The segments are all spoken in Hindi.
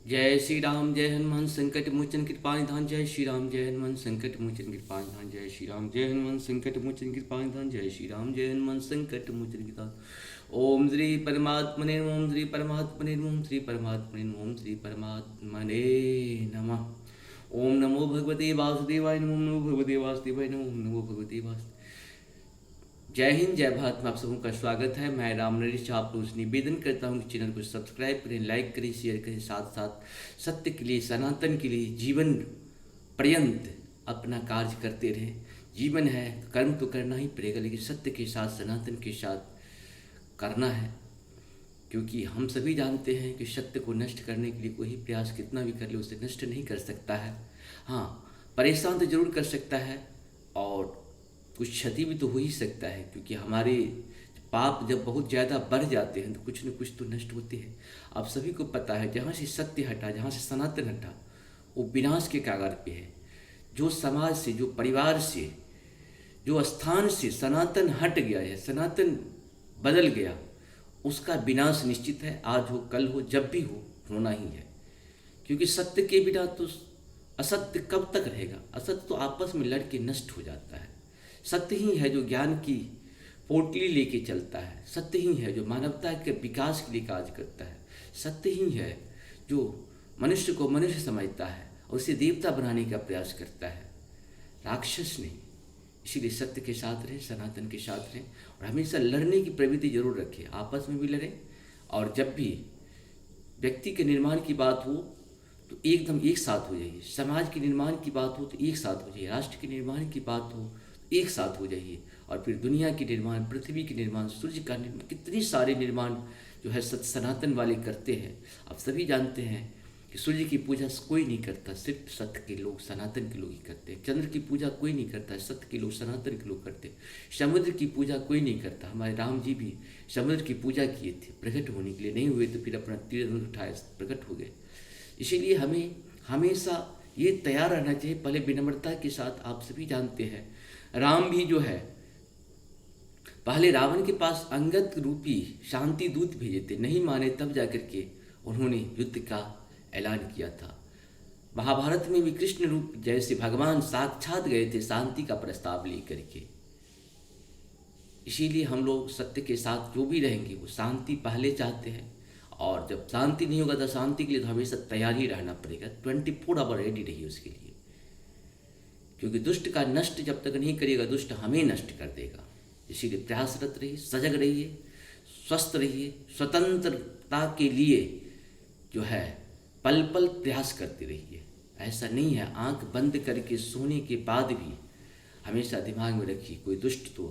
जय श्री राम जय हनुमान संकट मोचन कृपा निधान। जय श्री राम जय हनुमान संकट मोचन कृपा निधान। जय श्री राम जय हनुमान संकट मोचन कृपा निधान। जय श्री राम जय हनुमान संकट मोचन कृपा। ओम श्री परमात्मने नमः। ओम श्री परमात्मने नमः। ओम श्री परमात्मने नमः। ओम श्री परमात्मने नमः। ओम नमो भगवते वासुदेवाय नमः। ओम नमो भगवते वासुदेवाय नमः। ओम नमो भगवते वासुदेवाय। जय हिंद जय भारत में आप सबों का स्वागत है। मैं राम नरेश आप लोगों से निवेदन करता हूँ कि चैनल को सब्सक्राइब करें, लाइक करें, शेयर करें, साथ साथ सत्य के लिए, सनातन के लिए जीवन पर्यंत अपना कार्य करते रहें। जीवन है, कर्म तो करना ही पड़ेगा, लेकिन सत्य के साथ, सनातन के साथ करना है। क्योंकि हम सभी जानते हैं कि सत्य को नष्ट करने के लिए कोई प्रयास कितना भी कर ले उसे नष्ट नहीं कर सकता है। हाँ, परेशान तो जरूर कर सकता है और कुछ क्षति भी तो हो ही सकता है, क्योंकि हमारे पाप जब बहुत ज़्यादा बढ़ जाते हैं तो कुछ न कुछ तो नष्ट होते हैं। आप सभी को पता है, जहाँ से सत्य हटा, जहाँ से सनातन हटा, वो विनाश के कगार पे है। जो समाज से, जो परिवार से, जो स्थान से सनातन हट गया है, सनातन बदल गया, उसका विनाश निश्चित है। आज हो, कल हो, जब भी हो, होना ही है। क्योंकि सत्य के बिना तो असत्य कब तक रहेगा। असत्य तो आपस में लड़ के नष्ट हो जाता है। सत्य ही है जो ज्ञान की पोटली लेके चलता है। सत्य ही है जो मानवता के विकास के लिए कार्य करता है। सत्य ही है जो मनुष्य को मनुष्य समझता है और उसे देवता बनाने का प्रयास करता है, राक्षस नहीं। इसीलिए सत्य के साथ रहें, सनातन के साथ रहें और हमेशा लड़ने की प्रवृत्ति जरूर रखें। आपस में भी लड़ें और जब भी व्यक्ति के निर्माण की बात हो तो एकदम एक साथ हो जाइए। समाज के निर्माण की बात हो तो एक साथ हो जाइए। राष्ट्र के निर्माण की बात हो एक साथ हो जाइए। और फिर दुनिया के निर्माण, पृथ्वी के निर्माण, सूर्य का निर्माण, कितने सारे निर्माण जो है सनातन वाले करते हैं। आप सभी जानते हैं कि सूर्य की पूजा कोई नहीं करता, सिर्फ सत्य के लोग, सनातन के लोग ही करते हैं। चंद्र की पूजा कोई नहीं करता, सत्य के लोग, सनातन के लोग करते हैं। समुद्र की पूजा कोई नहीं करता। हमारे राम जी भी समुद्र की पूजा किए थे, प्रकट होने के लिए। नहीं हुए तो फिर अपना तीर धनुष उठाए, प्रकट हो गए। इसीलिए हमें हमेशा ये तैयार रहना चाहिए, पहले विनम्रता के साथ। आप सभी जानते हैं राम भी जो है पहले रावण के पास अंगद रूपी शांति दूत भेजे थे, नहीं माने तब जाकर के उन्होंने युद्ध का ऐलान किया था। महाभारत में भी कृष्ण रूप जैसे भगवान साक्षात गए थे शांति का प्रस्ताव लेकर के। इसीलिए हम लोग सत्य के साथ जो भी रहेंगे वो शांति पहले चाहते हैं, और जब शांति नहीं होगा तो शांति के लिए तो हमेशा तैयार ही रहना पड़ेगा। 24 आवर रेडी रहिए उसके लिए, क्योंकि दुष्ट का नष्ट जब तक नहीं करेगा दुष्ट हमें नष्ट कर देगा। इसीलिए प्रयासरत रहिए, सजग रहिए, स्वस्थ रहिए, स्वतंत्रता के लिए जो है पल पल प्रयास करते रहिए। ऐसा नहीं है आंख बंद करके सोने के बाद भी हमेशा दिमाग में रखिए, कोई दुष्ट तो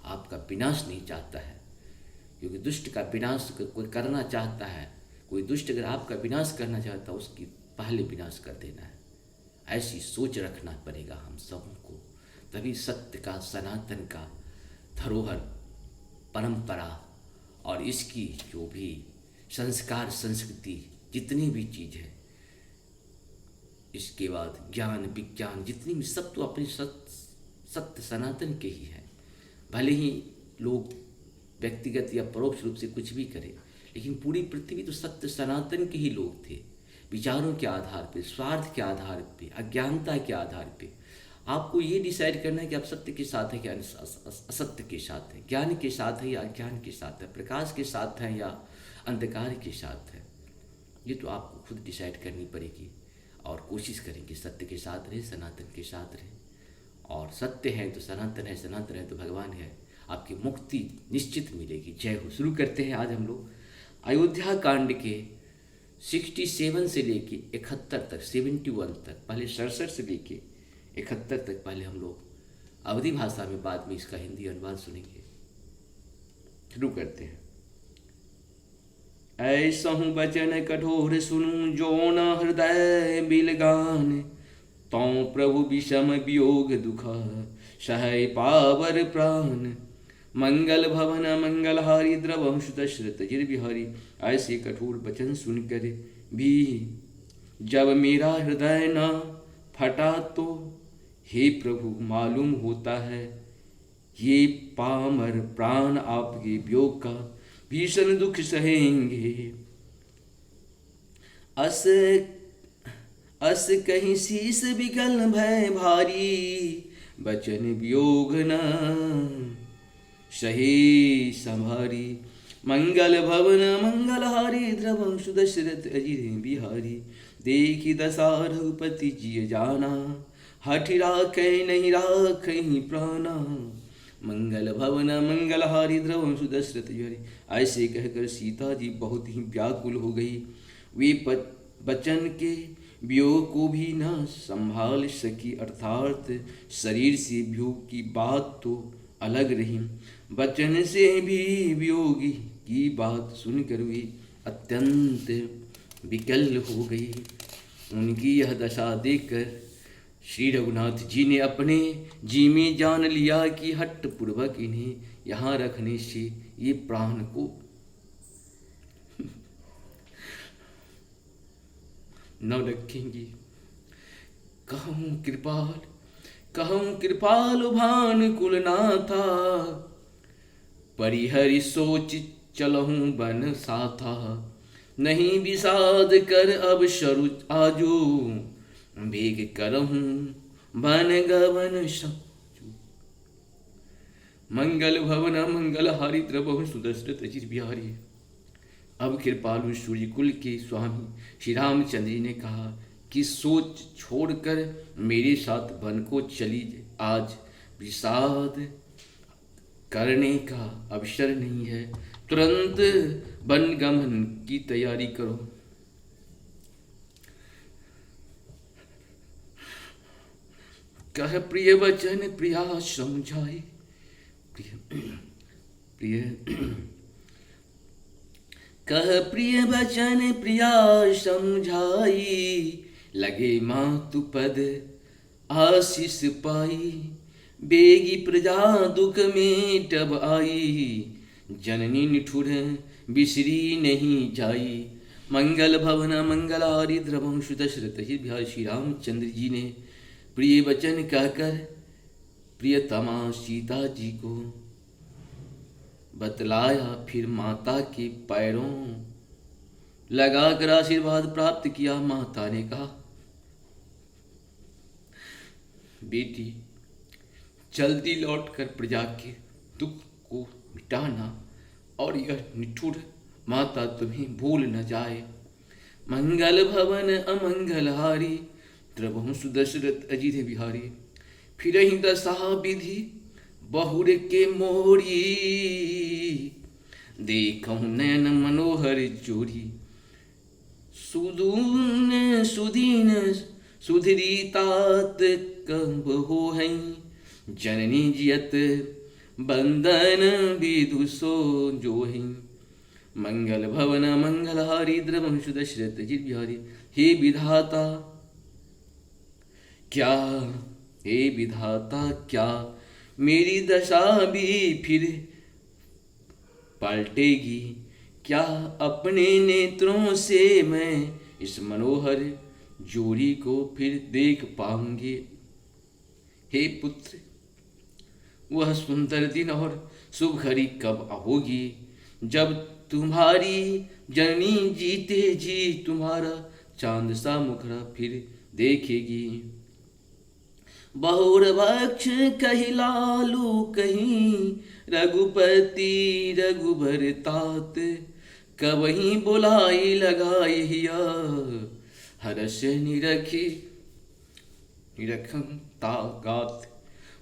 आपका विनाश नहीं चाहता है। क्योंकि दुष्ट का विनाश कोई करना चाहता है, कोई दुष्ट अगर आपका विनाश करना चाहता है उसकी पहले विनाश कर देना है। ऐसी सोच रखना पड़ेगा हम सबों को, तभी सत्य का, सनातन का धरोहर, परंपरा और इसकी जो भी संस्कार, संस्कृति, जितनी भी चीज़ है, इसके बाद ज्ञान, विज्ञान, जितनी भी, सब तो अपने सत्य सनातन के ही है। भले ही लोग व्यक्तिगत या परोक्ष रूप से कुछ भी करें, लेकिन पूरी पृथ्वी तो सत्य सनातन के ही लोग थे। विचारों के आधार पे, स्वार्थ के आधार पे, अज्ञानता के आधार पे आपको ये डिसाइड करना है कि आप सत्य के साथ हैं या असत्य के साथ हैं, ज्ञान के साथ है या अज्ञान के साथ है, प्रकाश के साथ है या अंधकार के साथ है। ये तो आपको खुद डिसाइड करनी पड़ेगी और कोशिश करेंगे सत्य के साथ रहे, सनातन के साथ रहे। और सत्य है तो सनातन है, सनातन है तो भगवान है, आपकी मुक्ति निश्चित मिलेगी। जय हो। शुरू करते हैं आज हम लोग अयोध्या कांड के 67 से लेके 71 तक, 71 तक, पहले 67 से लेके 71 तक पहले हम लोग अवधी भाषा में, बाद में इसका हिंदी अनुवाद सुनेंगे। शुरू करते हैं। ऐसा हूँ बचन कठोर सुनूं जो न हृदय बिलगान, तौ प्रभु विषम वियोग दुख सहय पावर प्राण। मंगल भवन मंगलहारी द्रवंश दशरथ जिर बिहारी। ऐसे कठोर वचन सुनकर भी जब मेरा हृदय ना फटा तो हे प्रभु मालूम होता है ये पामर प्राण आपके वियोग का भीषण दुख सहेंगे। अस अस कहीं शीस बिकल भय भारी, बचन वियोग न सही संभारी। मंगल भवन मंगलहारी, द्रवंशु दशरथ अजिर बिहारी। देखी दशा रघुपति जिय जाना, हठ राखै नहीं राखहि प्राणा। मंगल भवन मंगलहारी, द्रवंशु दशरथ बिहारी। ऐसे कहकर सीता जी बहुत ही व्याकुल हो गई। वे बचन के वियोग को भी न संभाल सकी, अर्थात शरीर से वियोग की बात तो अलग रही, बचन से भी वियोग की बात सुनकर वे अत्यंत विकल हो गई। उनकी यह दशा देखकर श्री रघुनाथ जी ने अपने जी में जान लिया कि हठ पूर्वक इन्हें यहाँ रखने से ये प्राण को न रखेंगे। कहूँ कृपाल भान कुलनाथा, परिहरि सोच चलहूँ बन साथा। नहीं विषाद कर अब शरु आजू, बेग करहूँ बन गवन साजू। मंगल भवन मंगलहारी, द्रवहु सुदशरथ अजिर बिहारी। अब कृपालु सूर्यकुल के स्वामी श्री रामचंद्र जी ने कहा कि सोच छोड़कर मेरे साथ वन को चली, आज विषाद करने का अवसर नहीं है, तुरंत वन गमन की तैयारी करो। कह प्रिय वचन प्रिया समझाई, प्रिय कह प्रिय वचन प्रिया समझाई। लगे मातु पद आशीष पाई, बेगी प्रजा दुख में टब आई। जननी निठुर बिसरी नहीं जाई। मंगल भवन मंगलहारी, द्रवंशु दशरथ अजिर बिहारी। श्री रामचंद्र जी ने प्रिय वचन कहकर प्रियतमा सीता जी को बतलाया, फिर माता के पैरों लगाकर आशीर्वाद प्राप्त किया। माता ने कहा, बेटी जल्दी लौटकर प्रजा के दुख को मिटाना, और यह निठुर माता तुम्हें भूल न जाए। मंगल भवन अमंगलहारी, द्रवंशु दशरथ अजिर बिहारी। फिर ही दशा विधि बहुर के मोरी, देखहु नयन मनोहर जोरी। सुदून सुदीन सुधरी तात कब हो हैं, जननी जियत बंदन विदु सो जो हैं। मंगल भवन मंगलहारी, द्रवंशु दशरथ अजिर बिहारी। हे विधाता क्या, हे विधाता क्या मेरी दशा भी फिर पलटेगी? क्या अपने नेत्रों से मैं इस मनोहर जोड़ी को फिर देख पाऊंगी? हे पुत्र, वह सुंदर दिन और शुभ घड़ी कब होगी जब तुम्हारी जननी जीते जी तुम्हारा चांद सा मुखड़ा फिर देखेगी? बहुर भक्ष कही लालू कहीं, रघुपति रघुबर तात। कवहीं बुलाई लगाई हिया, हर्ष निरखं तागात।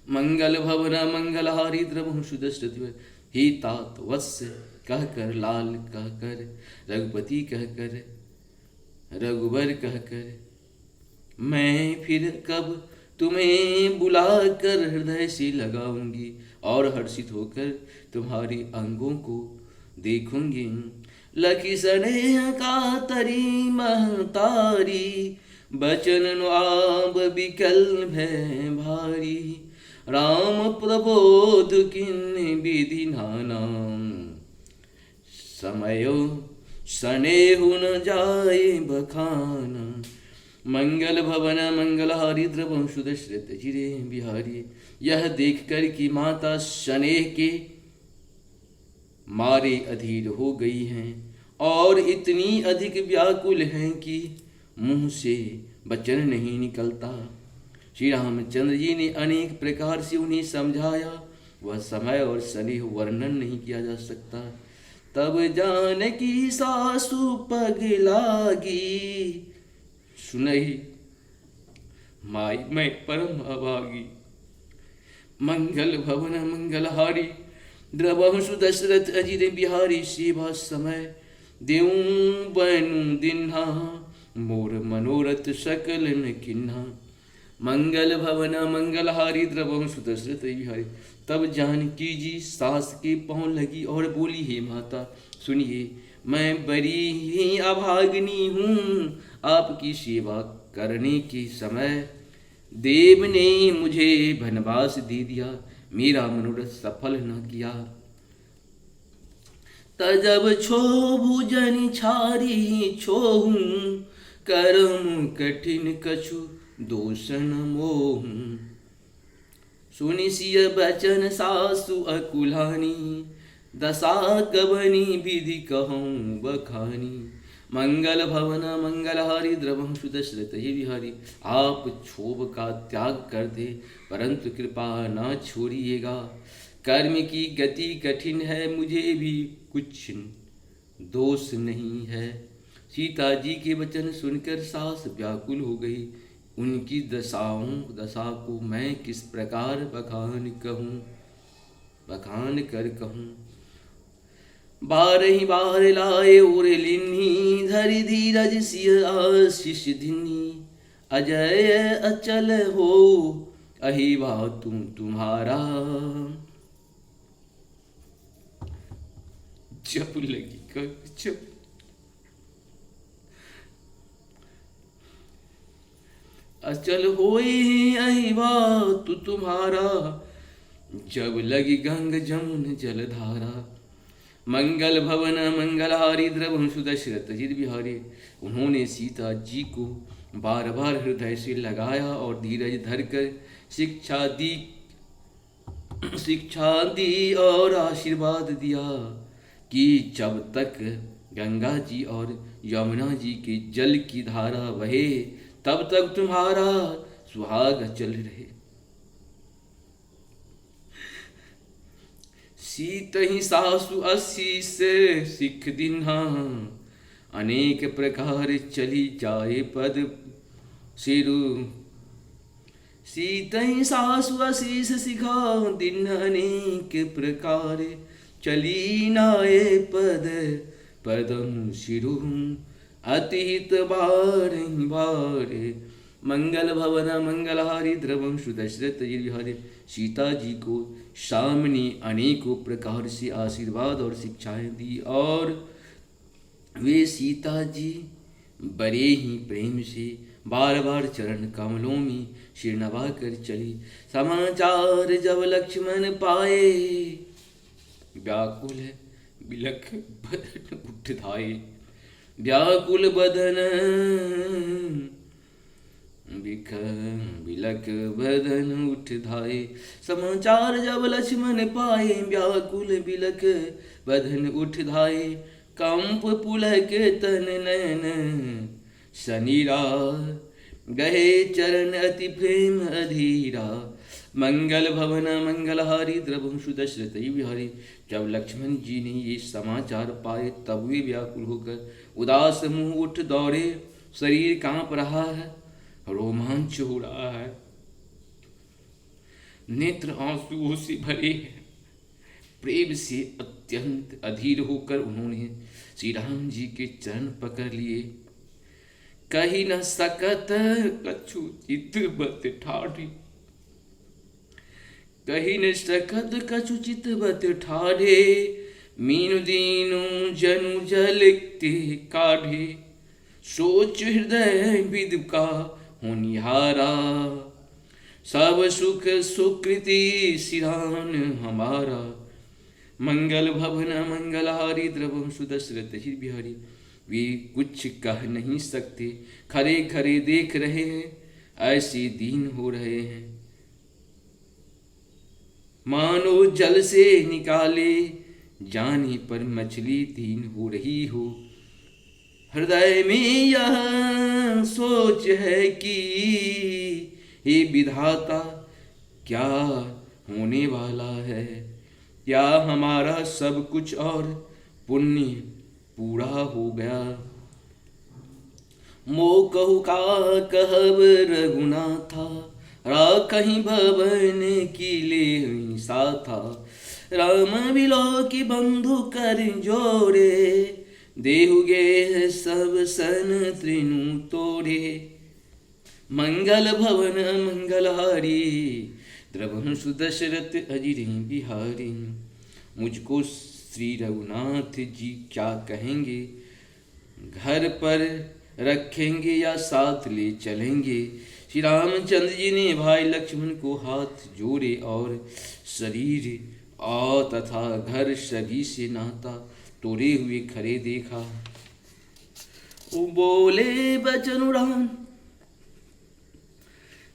मंगल भवन मंगलहारी, द्रवंशु दशरथ। हे तात वत्स कहकर, लाल कहकर, रघुपति कहकर, रघुबर कहकर, मैं फिर कब तुम्हें बुलाकर हृदय से लगाऊंगी और हर्षित होकर तुम्हारी अंगों को देखूंगी। लखी स्नेह का तरी महतारी, बचन आब विकल भय भारी। राम प्रबोध किन विधि नानाम, समयो स्नेहु न जाए बखाना। मंगल भवन मंगलहारी, द्रवंशु दशरथ अजिर बिहारी। यह देखकर कि माता स्नेह के मारे अधीर हो गई हैं और इतनी अधिक व्याकुल हैं कि मुंह से वचन नहीं निकलता। श्री रामचंद्र जी ने अनेक प्रकार से उन्हें समझाया, वह समय और स्नेह वर्णन नहीं किया जा सकता। तब जानकी सासु पग लागी, सुनहि माई मैं परम अभागी। मंगल भवन मंगलहारी, द्रवहु सुदशरथ अजित बिहारी। सेवा समय देऊं बनू दिन्हा, मोर मनोरथ सकल न किन्हा। मंगल भवन मंगलहारी, द्रवहु सुदशरथ बिहारी। तब जानकी जी सास के पांव लगी और बोली, हे माता सुनिए, मैं बड़ी ही अभागिनी हूँ। आपकी सेवा करने के समय देव ने मुझे वनवास दे दिया, मेरा मनोरथ सफल न किया। तजब छो भुजन छारी छोहूं, कर्म कठिन कछु दोषन मोहूं। सुनि सिय बचन सासु अकुलानी, दशा कबनी विधि कहूँ बखानी। मंगल भवन मंगलहारी, द्रवहु सुदशरथ बिहारी। आप क्षोभ का त्याग कर दे, परंतु कृपा न छोड़िएगा। कर्म की गति कठिन है, मुझे भी कुछ दोष नहीं है। सीता जी के वचन सुनकर सास व्याकुल हो गई। उनकी दशा को मैं किस प्रकार बखान कर कहूँ। बारही बार लाए और लिन्ही, धरि धीरज सिय आशीष दिन्ही। अजय अचल हो अहिवा तुम्हारा, जब लगी जब अचल होई अहिवा तुम्हारा, जब लगी गंग जमुन जलधारा। मंगल भवन मंगलहारी, द्रवहु सुदशरथ अजित बिहारी। उन्होंने सीता जी को बार बार हृदय से लगाया और धीरज धरकर शिक्षा दी और आशीर्वाद दिया कि जब तक गंगा जी और यमुना जी के जल की धारा बहे, तब तक तुम्हारा सुहाग चल रहे। सीतहि सासु आशीष सिख दिन्हा, अनेक प्रकार चली जाए पद सिरु। सीतहि सासु आशीष सिखा दिन्हा, अनेक प्रकार चली नाए पदम सिरु। अतीत बारहि बारे, मंगल भवन मंगलहारी, द्रवहु सुदशरथ बिहारी। सीता जी को शाम ने अनेकों प्रकार से आशीर्वाद और शिक्षाएं दी और वे सीता जी बड़े ही प्रेम से बार बार चरण कमलों में सिर नवा कर चली। समाचार जब लक्ष्मण पाए, व्याकुल बिलख बदन उठ धाये। व्याकुल बदन बिलख बदन उठ धाये। समाचार जब लक्ष्मण पाए, व्याकुल बिलख बदन उठ धाये। कंप पुलक तन नयन शनिरा, गहे चरण अति प्रेम अधीरा। मंगल भवन मंगलहारी, द्रवहु सुदशरथ बिहारी। जब लक्ष्मण जी ने ये समाचार पाए, तब वे व्याकुल होकर उदास मुंह उठ दौड़े। शरीर कांप रहा है, रोमांच हो रहा है, नेत्र आंसुओं से भरे हैं। प्रेम से अत्यंत अधीर होकर उन्होंने श्री राम जी के चरण पकड़ लिए। कही न सकत कछु चित बत ठाढ़ी, कही न सकत कछु चित बत ठाढ़े। मीनु दीनु जनु जलते काढ़े, सोच हृदय विदुका होनिहारा। सब सुख सुकृति सिरान हमारा। मंगल भवन मंगलहारी, द्रवहु सुदशरथ बिहारी। वे कुछ कह नहीं सकते, खरे खरे देख रहे हैं, ऐसे दीन हो रहे हैं मानो जल से निकाले जाने पर मछली दीन हो रही हो। हृदय में यह सोच है कि हे विधाता क्या होने वाला है, क्या हमारा सब कुछ और पुण्य पूरा हो गया। मो कहु का कहब रघुनाथा, राखहीं भवन की ले साथा। राम बिलो की बंधु कर जोड़े, देहुगे सब सन त्रिनु तोड़े। मंगल भवन मंगलहारी, द्रवंशु दशरथ अजिरे बिहारी। मुझको श्री रघुनाथ जी क्या कहेंगे, घर पर रखेंगे या साथ ले चलेंगे। श्री रामचंद्र जी ने भाई लक्ष्मण को हाथ जोड़े और शरीर तथा घर सभी से नाता तोड़े हुए खड़े देखा। बोले बचन राम,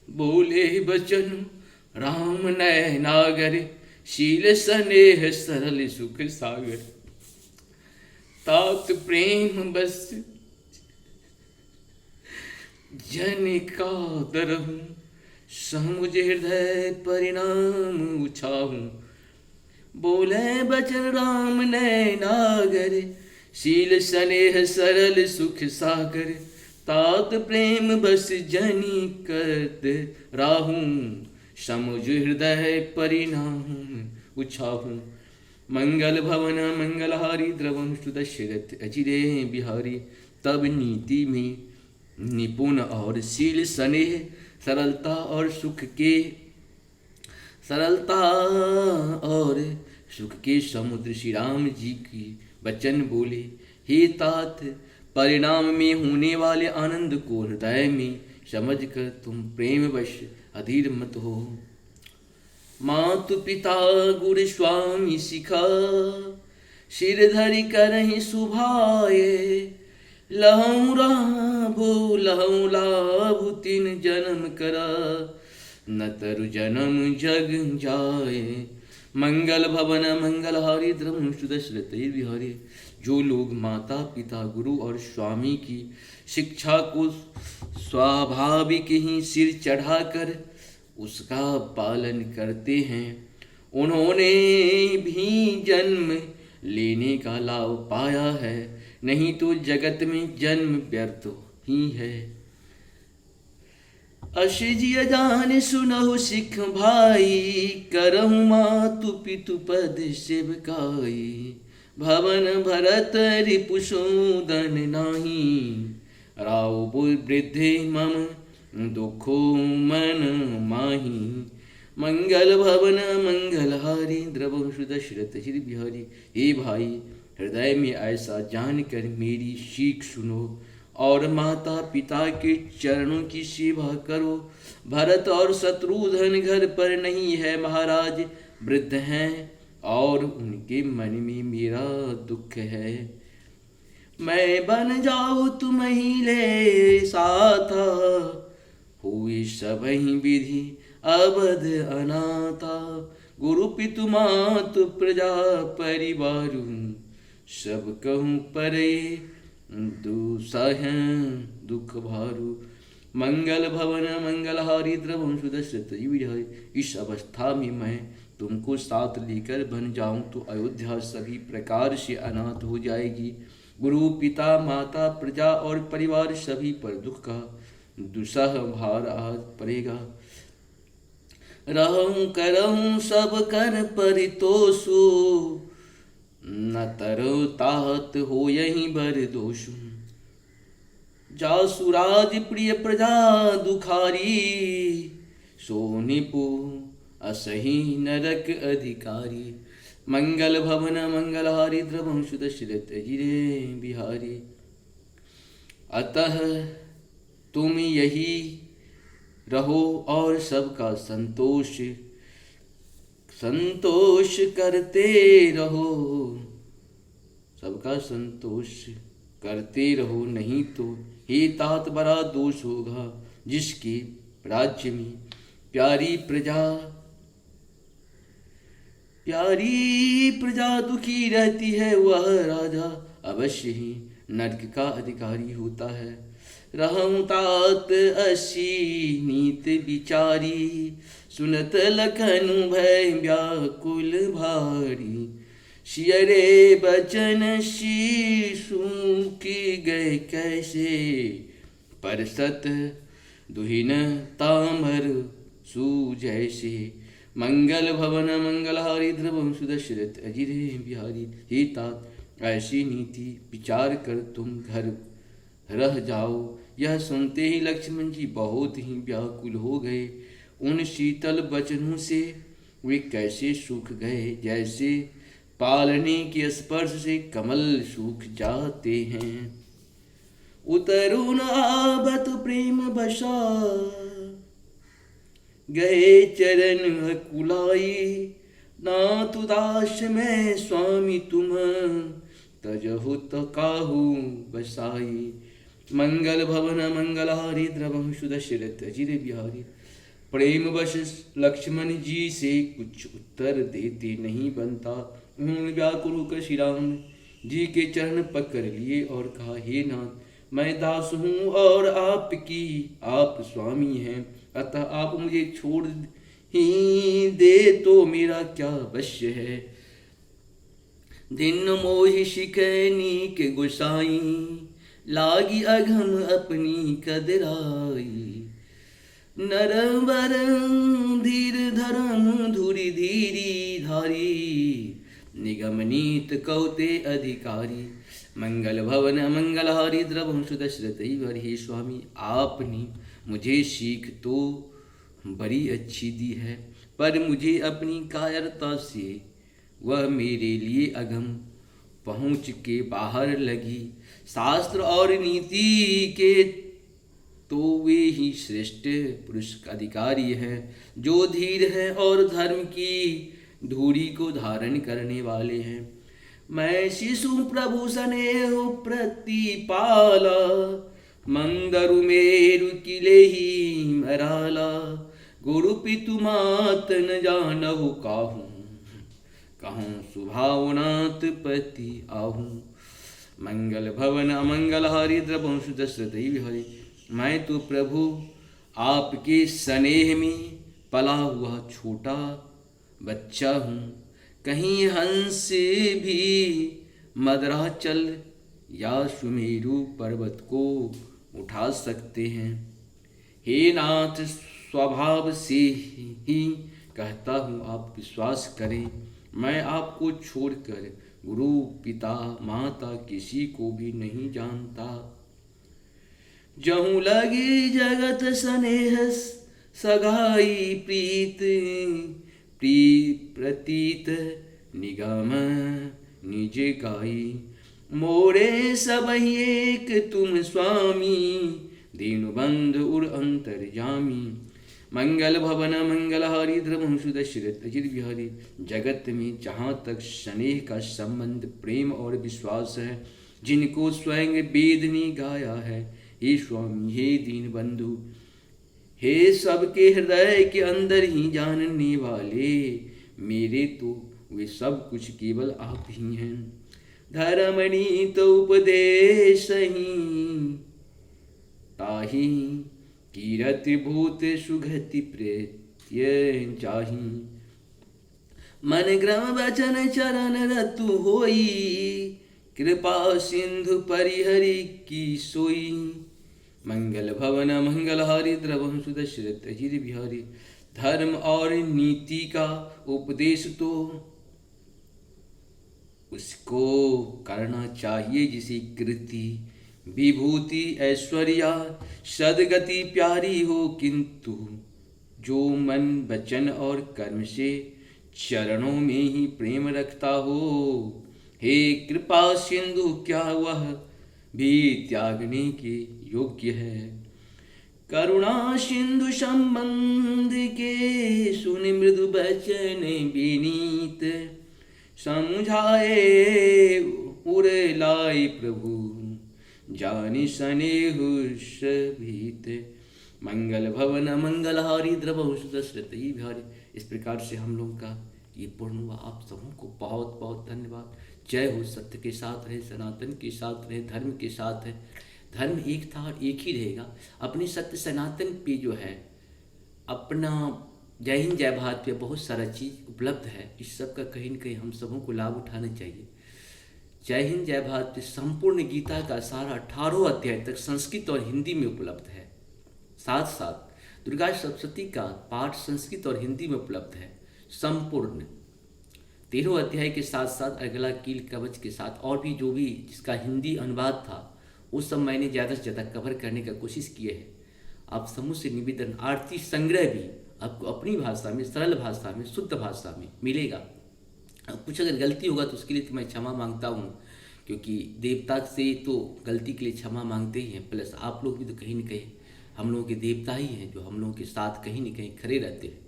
बोले बचन राम नयनागर, शील स्नेह सरल सुख सागर। तात प्रेम बस जन का दरहूं, समुझ हृदय परिणाम उछाहूं। बोले बचन राम नयनागर, शील स्नेह सरल सुख सागर। तात प्रेम बस जनी कर राहूं, समुझ हृदय परिणाम उछाहूं। मंगल भवन मंगलहारी, द्रवंशु दशरथ अजिरे बिहारी। तब नीति में निपुण और शील स्नेह सरलता और सुख के समुद्र श्री राम जी की वचन बोले। हे तात, परिणाम में होने वाले आनंद को हृदय में समझकर तुम प्रेमवश अधीर मत हो। मातु पिता गुरु स्वामी सिखा, सिर धरि करहि सुभाए। लहऊ राभु लहऊ लाभु तीन जन्म करा, न तरु जन्म जग जाए। मंगल भवन मंगलहारी, द्रवंशु दशरथ बिहारी। जो लोग माता पिता गुरु और स्वामी की शिक्षा को स्वाभाविक ही सिर चढ़ाकर उसका पालन करते हैं, उन्होंने भी जन्म लेने का लाभ पाया है, नहीं तो जगत में जन्म व्यर्थ ही है। अशिजिय जान सुनहु सिख भाई, करहु मातु पितु पद सेवकाई। भवन भरत रिपुसूदन नाही, राव वृद्धि मम दुखो मन माही। मंगल भवन मंगलहारी, द्रवंशु दशरथ श्री बिहारी। हे भाई, हृदय में ऐसा जानकर मेरी सीख सुनो और माता पिता के चरणों की सेवा करो। भरत और शत्रुघ्न घर पर नहीं है महाराज, वृद्ध हैं और उनके मन में मेरा दुख है। मैं बन जाऊँ तुम ही ले साथा, हुई सब ही विधि अवध अनाथा। गुरु पितु मातु प्रजा परिवारु, सब कहूँ परे दुसह दुख भारू। मंगल भवन मंगलहारी, द्रवंशु दशरथ बिहारी। इस अवस्था में मैं तुमको साथ लेकर बन जाऊं तो अयोध्या सभी प्रकार से अनाथ हो जाएगी। गुरु पिता माता प्रजा और परिवार सभी पर दुख का दुसह भार आज पड़ेगा। रहूं करहूं सब कर परितोषु, न तरो तात हो यही बर दोषु। जासुराज प्रिय प्रजा दुखारी, सो निपु असही नरक अधिकारी। मंगल भवन मंगलहारी, द्रवंशु दशरथ जिरे बिहारी। अतः तुम यही रहो और सबका संतोष करते रहो, सबका संतोष करते रहो, नहीं तो हे तात बड़ा दोष होगा। जिसके राज्य में प्यारी प्रजा दुखी रहती है, वह राजा अवश्य ही नरक का अधिकारी होता है। रहूं तात असी नीत विचारी, सुनत लखनु भय व्याकुल भारी। शियरे बचन शीशु की गए कैसे, परसत दुहिन तामर सुजैसे। मंगल भवन मंगलहारी द्रवम सुदशरथ अजिरे बिहारी। हे तात ऐसी नीति विचार कर तुम घर रह जाओ। यह सुनते ही लक्ष्मण जी बहुत ही व्याकुल हो गए। उन शीतल वचनों से वे कैसे सूख गए, जैसे पालने के स्पर्श से कमल सूख जाते हैं। उतरुन आबत प्रेम बसा, गए चरण कुलाई। नाथ उदास में स्वामी तुम, तजहु तो काहू बसाई। मंगल भवन मंगलहारी द्रवम सुदशरथ अजिर बिहारी। प्रेम वश लक्ष्मण जी से कुछ उत्तर देते नहीं बनता। उन्होंने व्याकुल होकर श्री राम जी के चरण पकड़ लिए और कहा, हे नाथ, मैं दास हूँ और आप स्वामी हैं, अतः आप मुझे छोड़ ही दे तो मेरा क्या वश्य है। दिन मोहि शिकैनी के गोसाई, लागी अघम अपनी कदराई। नरवर धीर धर्म धुरी धीरी धारी, निगमनीत कौते अधिकारी। मंगल भवन मंगलहारी द्रवम सुदशरथ हे स्वामी, आपने मुझे सीख तो बड़ी अच्छी दी है, पर मुझे अपनी कायरता से वह मेरे लिए अगम पहुँच के बाहर लगी। शास्त्र और नीति के तो वे ही श्रेष्ठ पुरुष अधिकारी हैं, जो धीर हैं और धर्म की धूरी को धारण करने वाले हैं। मैं शिशु प्रभु स्नेह प्रतिपाला, मंदरु मेरु किले ही मराला। गुरु पितु मात न जानहु काहू, कहूँ सुभावनाथ पति आहू। मंगल भवन अमंगलहारी द्रवम सुदशरथ बिहारी। मैं तो प्रभु आपके स्नेह में पला हुआ छोटा बच्चा हूँ। कहीं हंस भी मदराचल या सुमेरु पर्वत को उठा सकते हैं। हे नाथ, स्वभाव से ही कहता हूँ, आप विश्वास करें, मैं आपको छोड़कर गुरु पिता माता किसी को भी नहीं जानता। जहूँ लगी जगत स्नेह सगाई प्रीत, प्रतीत निगम निज गाई। मोरे सब एक तुम स्वामी, दीनु बंधु उर अंतर्यामी। मंगल भवन मंगलहारी द्रवम सुदशरथ अजित बिहारी। जगत में जहाँ तक स्नेह का संबंध प्रेम और विश्वास है, जिनको स्वयं वेद ने गाया है, हे स्वामी, हे दीन बंधु, हे सबके हृदय के अंदर ही जानने वाले, मेरे तो वे सब कुछ केवल आप ही हैं। धर्मणि तो उपदेश ही, ताही कीरति भूत सुगति प्रेत्य चाही। मन ग्रम वचन चरण रतु होई, कृपा सिंधु परिहरि की सोई। मंगल भवन मंगलहारी द्रवम सुदशरथ अजिर बिहारी। धर्म और नीति का उपदेश तो उसको करना चाहिए जिसे कृति विभूति ऐश्वर्या सदगति प्यारी हो, किंतु जो मन वचन और कर्म से चरणों में ही प्रेम रखता हो। हे कृपा सिंधु, क्या वह भी त्यागने के योग्य है। करुणा सिंधु संबंध के सुन मृदु बचन विनीत, समझाए उर लाई प्रभु, जानि स्नेहु भीत। मंगल भवन मंगलहारी द्रवहु सुदशरथ बिहारी। इस प्रकार से हम लोग का ये पूर्ण हुआ। आप सबों को बहुत बहुत धन्यवाद। जय हो, सत्य के साथ रहे, सनातन के साथ रहे, धर्म के साथ है। धर्म एक था और एक ही रहेगा। अपने सत्य सनातन पे जो है अपना जय हिंद जय भारत पे बहुत सारा चीज़ उपलब्ध है। इस सब का कहीं न कहीं हम सबों को लाभ उठाना चाहिए। जय हिंद जय भारत पे संपूर्ण गीता का सारा 18 अध्याय तक संस्कृत और हिंदी में उपलब्ध है। साथ साथ दुर्गा सप्तशती का पाठ संस्कृत और हिंदी में उपलब्ध है संपूर्ण 13 अध्याय के साथ साथ अगला कील कवच के साथ और भी जो भी जिसका हिंदी अनुवाद था वो सब मैंने ज़्यादा से ज़्यादा कवर करने का कोशिश किए है। आप समूह से निवेदन, आरती संग्रह भी आपको अपनी भाषा में, सरल भाषा में, शुद्ध भाषा में मिलेगा। कुछ अगर गलती होगा तो उसके लिए तो मैं क्षमा मांगता हूँ, क्योंकि देवता से तो गलती के लिए क्षमा मांगते ही हैं। प्लस आप लोग भी तो कहीं न कहीं हम लोगों के देवता ही हैं, जो हम लोगों के साथ कहीं न कहीं खड़े रहते हैं।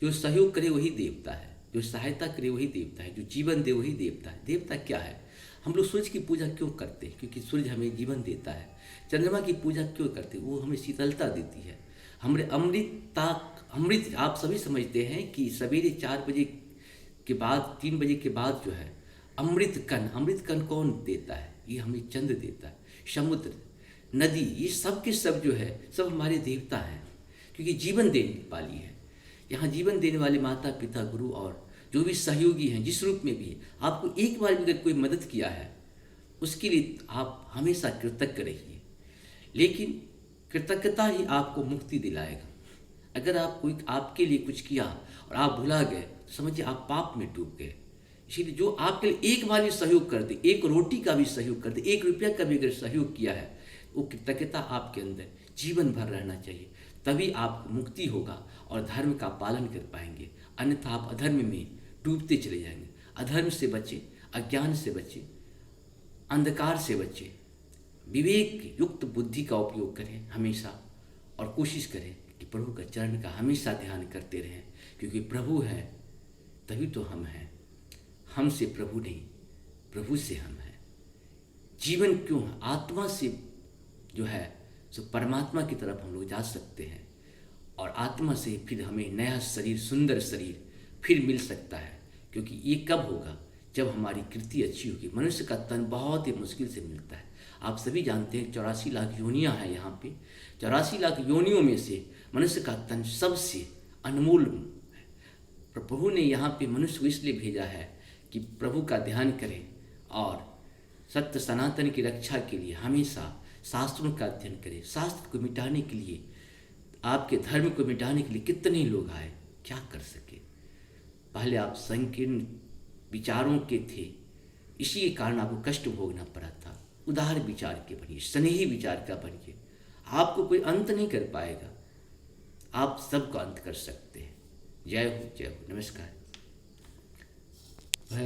जो सहयोग करे वही देवता है, जो सहायता करे वही देवता है, जो जीवन दे वही देवता है। देवता क्या है? हम लोग सूर्य की पूजा क्यों करते हैं? क्योंकि सूर्य हमें जीवन देता है। चंद्रमा की पूजा क्यों करते हैं? वो हमें शीतलता देती है। हमारे अमृत आप सभी समझते हैं कि सवेरे 4 बजे के बाद, 3 बजे के बाद जो है अमृत कण कौन देता है? ये हमें चंद्र देता है। समुद्र, नदी, ये सब के सब जो है सब हमारे देवता हैं, क्योंकि जीवन देने वाली है। यहाँ जीवन देने वाले माता पिता गुरु और जो भी सहयोगी हैं जिस रूप में भी है, आपको एक बार भी अगर कोई मदद किया है उसके लिए आप हमेशा कृतज्ञ रहिए। लेकिन कृतज्ञता ही आपको मुक्ति दिलाएगा। अगर आप कोई आपके लिए कुछ किया और आप भुला गए तो समझिए आप पाप में डूब गए। इसीलिए जो आपके लिए एक बार भी सहयोग कर दे, एक रोटी का भी सहयोग कर दे, 1 रुपया का भी अगर सहयोग किया है, वो कृतज्ञता आपके अंदर जीवन भर रहना चाहिए। तभी आपको मुक्ति होगा और धर्म का पालन कर पाएंगे। अन्यथा आप अधर्म में डूबते चले जाएंगे। अधर्म से बचें, अज्ञान से बचें, अंधकार से बचें, विवेक युक्त बुद्धि का उपयोग करें हमेशा, और कोशिश करें कि प्रभु का चरण का हमेशा ध्यान करते रहें, क्योंकि प्रभु है तभी तो हम हैं। हमसे प्रभु नहीं, प्रभु से हम हैं। जीवन क्यों है? आत्मा से जो है सो परमात्मा की तरफ हम लोग जा सकते हैं, और आत्मा से फिर हमें नया शरीर, सुंदर शरीर फिर मिल सकता है। क्योंकि ये कब होगा? जब हमारी कृति अच्छी होगी। मनुष्य का तन बहुत ही मुश्किल से मिलता है। आप सभी जानते हैं 84 लाख योनियाँ हैं यहाँ पे। 84 लाख योनियों में से मनुष्य का तन सबसे अनमोल है। प्रभु ने यहाँ पे मनुष्य को इसलिए भेजा है कि प्रभु का ध्यान करें और सत्य सनातन की रक्षा के लिए हमेशा शास्त्रों का अध्ययन करें। शास्त्र को मिटाने के लिए, आपके धर्म को मिटाने के लिए कितने लोग आए, क्या कर सके? पहले आप संकीर्ण विचारों के थे, इसी के कारण आपको कष्ट भोगना पड़ा था। उदार विचार के बनिए, स्नेही विचार का बनिए। आपको कोई अंत नहीं कर पाएगा, आप सबका अंत कर सकते हैं। जय हो, जय हो, नमस्कार।